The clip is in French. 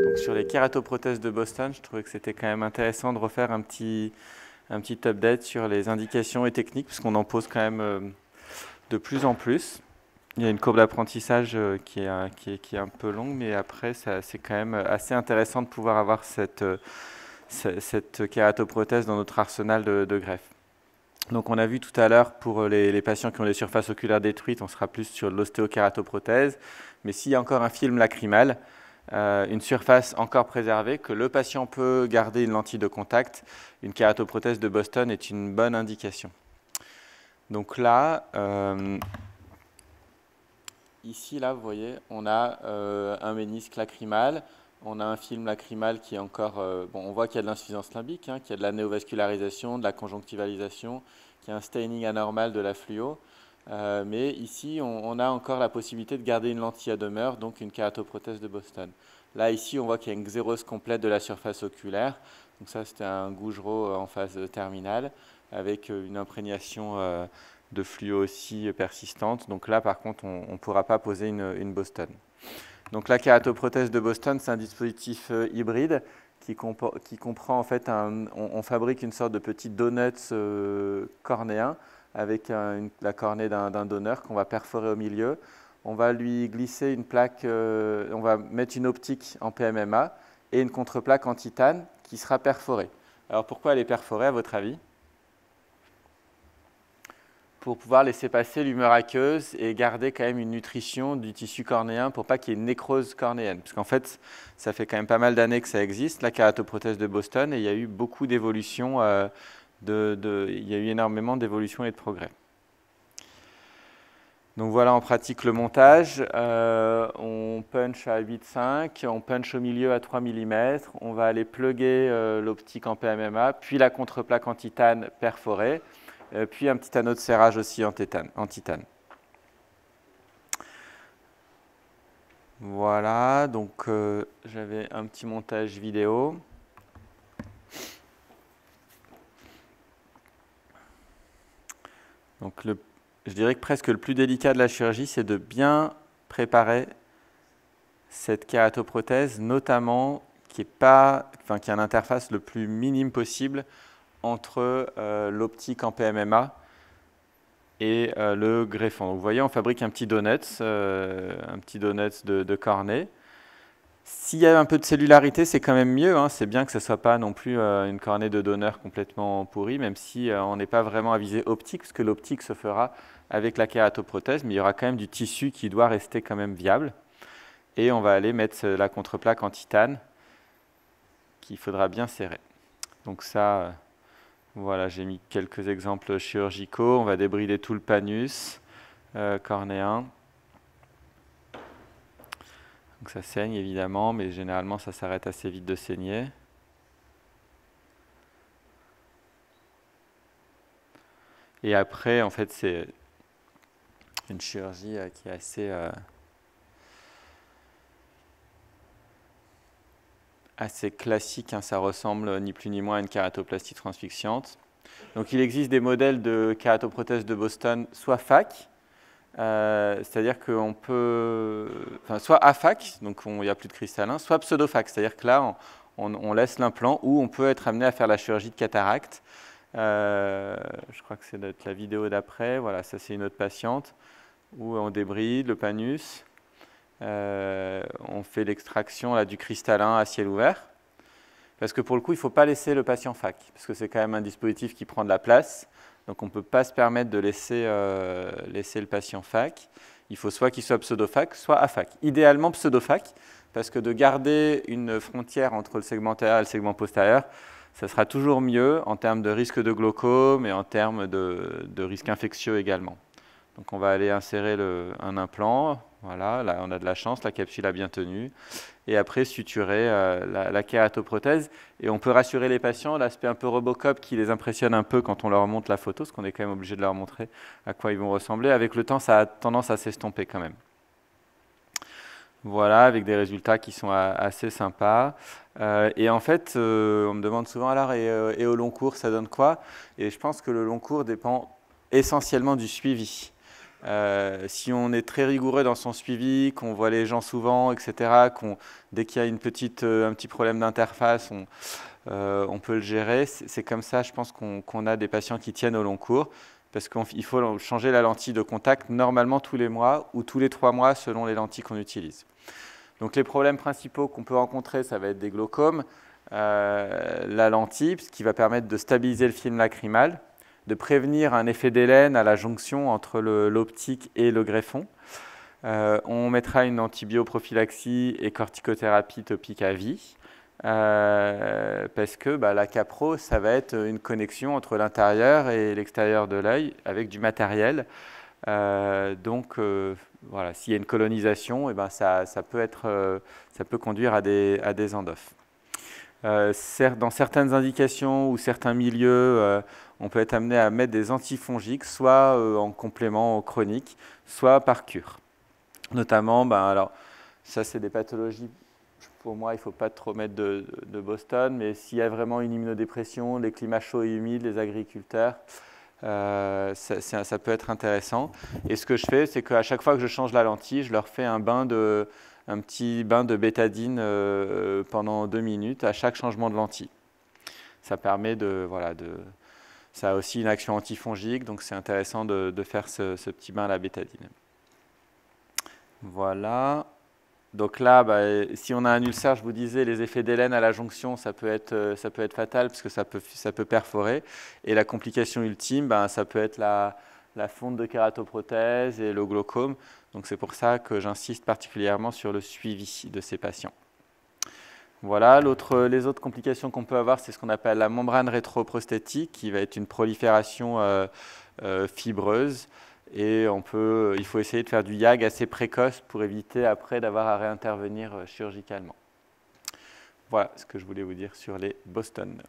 Donc sur les kératoprothèses de Boston, je trouvais que c'était quand même intéressant de refaire un petit update sur les indications et techniques, parce qu'on en pose quand même de plus en plus. Il y a une courbe d'apprentissage qui est un peu longue, mais après, c'est quand même assez intéressant de pouvoir avoir cette kératoprothèse dans notre arsenal de greffe. Donc on a vu tout à l'heure, pour les patients qui ont des surfaces oculaires détruites, on sera plus sur l'ostéokératoprothèse. Mais s'il y a encore un film lacrymal, une surface encore préservée, que le patient peut garder une lentille de contact, une kératoprothèse de Boston est une bonne indication. Donc là, ici, là, vous voyez, on a un ménisque lacrymal, on a un film lacrymal qui est encore... bon, on voit qu'il y a de l'insuffisance limbique, qu'il y a de la néovascularisation, de la conjonctivalisation, qu'il y a un staining anormal de la fluo. Mais ici, on a encore la possibilité de garder une lentille à demeure, donc une kératoprothèse de Boston. Là, ici, on voit qu'il y a une xérose complète de la surface oculaire. Donc ça, c'était un Gougerot en phase terminale, avec une imprégnation de fluo aussi persistante. Donc là, par contre, on ne pourra pas poser une Boston. Donc la kératoprothèse de Boston, c'est un dispositif hybride qui comprend en fait, on fabrique une sorte de petit donut cornéen avec la cornée d'un donneur qu'on va perforer au milieu. On va lui glisser une plaque, on va mettre une optique en PMMA et une contreplaque en titane qui sera perforée. Alors pourquoi elle est perforée à votre avis ? Pour pouvoir laisser passer l'humeur aqueuse et garder quand même une nutrition du tissu cornéen pour pas qu'il y ait une nécrose cornéenne. Parce qu'en fait, ça fait quand même pas mal d'années que ça existe, la kératoprothèse de Boston, et il y a eu beaucoup d'évolutions, il y a eu énormément d'évolutions et de progrès. Donc voilà, on pratique le montage, on punch à 8,5, on punch au milieu à 3 mm, on va aller plugger l'optique en PMMA, puis la contreplaque en titane perforée, puis un petit anneau de serrage aussi en titane. Voilà, donc j'avais un petit montage vidéo. Donc je dirais que presque le plus délicat de la chirurgie, c'est de bien préparer cette kératoprothèse, notamment qui a une interface le plus minime possible entre l'optique en PMMA et le greffon. Donc, vous voyez, on fabrique un petit donut de cornée. S'il y a un peu de cellularité, c'est quand même mieux. C'est bien que ce ne soit pas non plus une cornée de donneur complètement pourrie, même si on n'est pas vraiment à visée optique, parce que l'optique se fera avec la kératoprothèse, mais il y aura quand même du tissu qui doit rester quand même viable. Et on va aller mettre la contreplaque en titane, qu'il faudra bien serrer. Donc ça... Voilà, j'ai mis quelques exemples chirurgicaux. On va débrider tout le panus cornéen. Donc ça saigne évidemment, mais généralement ça s'arrête assez vite de saigner. Et après, en fait, c'est une chirurgie qui est assez classique, ça ressemble ni plus ni moins à une kératoplastie transfixiante. Donc il existe des modèles de kératoprothèse de Boston, soit FAC, c'est-à-dire qu'on peut, soit AFAC, donc il n'y a plus de cristallin, soit pseudofac, c'est-à-dire que là on laisse l'implant ou on peut être amené à faire la chirurgie de cataracte. Je crois que c'est la vidéo d'après, voilà, ça c'est une autre patiente, où on débride le panus. On fait l'extraction du cristallin à ciel ouvert, parce que pour le coup, il ne faut pas laisser le patient FAC, parce que c'est quand même un dispositif qui prend de la place, donc on ne peut pas se permettre de laisser le patient FAC. Il faut soit qu'il soit pseudofac, soit AFAC. Idéalement pseudofac, parce que de garder une frontière entre le segment antérieur et le segment postérieur, ça sera toujours mieux en termes de risque de glaucome et en termes de risque infectieux également. Donc on va aller insérer un implant. Voilà, là on a de la chance, la capsule a bien tenu. Et après suturer la kératoprothèse. Et on peut rassurer les patients, l'aspect un peu Robocop qui les impressionne un peu quand on leur montre la photo, parce qu'on est quand même obligé de leur montrer à quoi ils vont ressembler. Avec le temps, ça a tendance à s'estomper quand même. Voilà, avec des résultats qui sont assez sympas. Et en fait, on me demande souvent, alors, et au long cours, ça donne quoi? Et je pense que le long cours dépend essentiellement du suivi. Si on est très rigoureux dans son suivi, qu'on voit les gens souvent, etc., dès qu'il y a un petit problème d'interface, on peut le gérer. C'est comme ça, je pense, qu'on a des patients qui tiennent au long cours, parce qu'il faut changer la lentille de contact normalement tous les mois ou tous les 3 mois selon les lentilles qu'on utilise. Donc les problèmes principaux qu'on peut rencontrer, ça va être des glaucomes, la lentille, ce qui va permettre de stabiliser le film lacrymal, de prévenir un effet d'hélène à la jonction entre l'optique et le greffon. On mettra une antibioprophylaxie et corticothérapie topique à vie, parce que la capro, ça va être une connexion entre l'intérieur et l'extérieur de l'œil avec du matériel. Voilà, s'il y a une colonisation, ça peut conduire à des endophes. Dans certaines indications ou certains milieux, on peut être amené à mettre des antifongiques, soit en complément chronique, soit par cure. Notamment, alors, ça c'est des pathologies, pour moi il ne faut pas trop mettre de Boston, mais s'il y a vraiment une immunodépression, les climats chauds et humides, les agriculteurs, ça peut être intéressant. Et ce que je fais, c'est qu'à chaque fois que je change la lentille, je leur fais un petit bain de bétadine pendant 2 minutes à chaque changement de lentille. Ça permet ça a aussi une action antifongique, donc c'est intéressant de faire ce petit bain à la bétadine. Voilà. Donc là, si on a un ulcère, je vous disais, les effets d'hélène à la jonction, ça peut être fatal parce que ça peut perforer. Et la complication ultime, ça peut être la fonte de kératoprothèse et le glaucome. Donc c'est pour ça que j'insiste particulièrement sur le suivi de ces patients. Voilà, les autres complications qu'on peut avoir, c'est ce qu'on appelle la membrane rétroprosthétique, qui va être une prolifération fibreuse. Et il faut essayer de faire du YAG assez précoce pour éviter après d'avoir à réintervenir chirurgicalement. Voilà ce que je voulais vous dire sur les Boston.